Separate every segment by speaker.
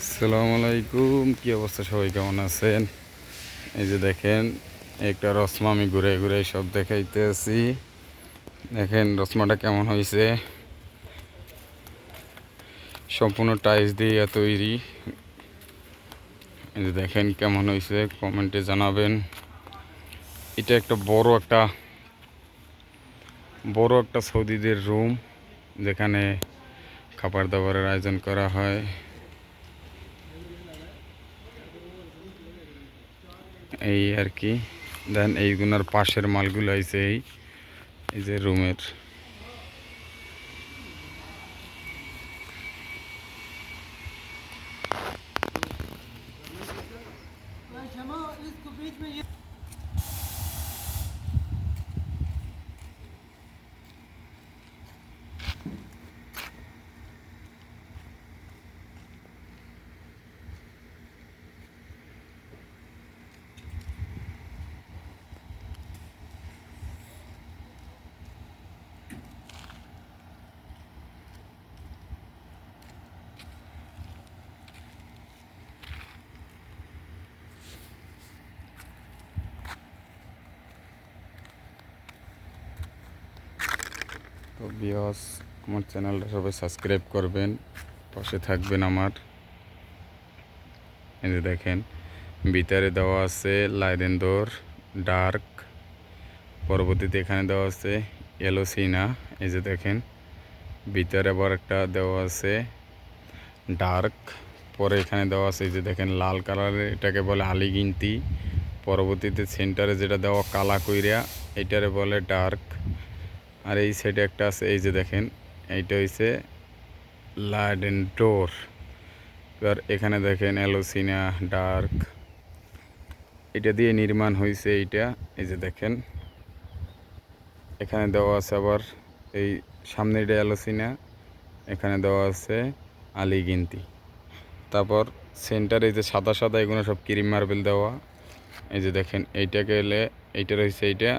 Speaker 1: আসসালামু আলাইকুম, কি অবস্থা? সবাই কেমন আছেন? এই যে দেখেন, একটা রসমা আমি ঘুরে ঘুরে সব দেখাইতেছি। দেখেন রসমাটা কেমন হয়েছে, সম্পূর্ণ টাইলস দিয়ে তৈরি। এই যে দেখেন কেমন হয়েছে, কমেন্টে জানাবেন। এটা একটা বড় একটা সৌদিদের রুম, যেখানে খাবার দাবারের আয়োজন করা হয়। এই আর কি। দেন এইগুলোর পাশের মালগুলো হয়েছে এই যে রুমের। তো বিয়স, আমার চ্যানেলটা সবাই সাবস্ক্রাইব করবেন, পাশে থাকবেন আমার। এই যে দেখেন, ভিতরে দেওয়া আছে লাইদেন্দর ডার্ক, পরবর্তীতে এখানে দেওয়া আছে এলোসিনা। এই যে দেখেন, ভিতরে আবার একটা দেওয়া আছে ডার্ক, পরে এখানে দেওয়া আছে এই যে দেখেন লাল কালারের, এটাকে বলে আলিগিন্তি। পরবর্তীতে সেন্টারে যেটা দেওয়া কালা কইরা, এটারে বলে ডার্ক। আর এই সাইডে একটা আছে, এই যে দেখেন, এইটা হইছে লাডেন্ডোর। এবার এখানে দেখেন এলোসিনা ডার্ক, এটা দিয়ে নির্মাণ হয়েছে এইটা। এই যে দেখেন, এখানে দেওয়া আছে আবার এই সামনেটা এলোসিনা, এখানে দেওয়া আছে আলিগিন্তি। তারপর সেন্টারে এই যে সাদা সাদা, এগুলো সব ক্রিম মার্বেল দেওয়া। এই যে দেখেন, এইটাকে এলে এইটা রয়েছে, এইটা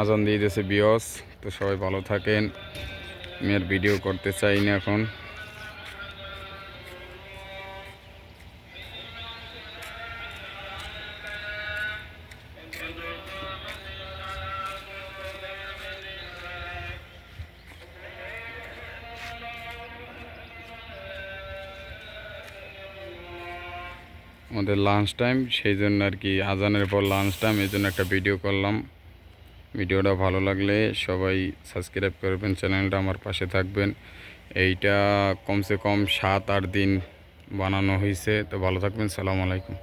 Speaker 1: আজান দিয়ে দিয়েছে বিয়স। তো সবাই ভালো থাকেন, আমি আর ভিডিও করতে চাই না এখন। আমাদের লাঞ্চ টাইম, সেই জন্য আর কি, আজানের পর লাঞ্চ টাইম, এই জন্য একটা ভিডিও করলাম। ভিডিওটা ভালো লাগলে সবাই সাবস্ক্রাইব করবেন, চ্যানেলটা আমার পাশে থাকবেন। এইটা কমসে কম 7-8 দিন বানানো হয়েছে। তো ভালো থাকবেন, সালাম আলাইকুম।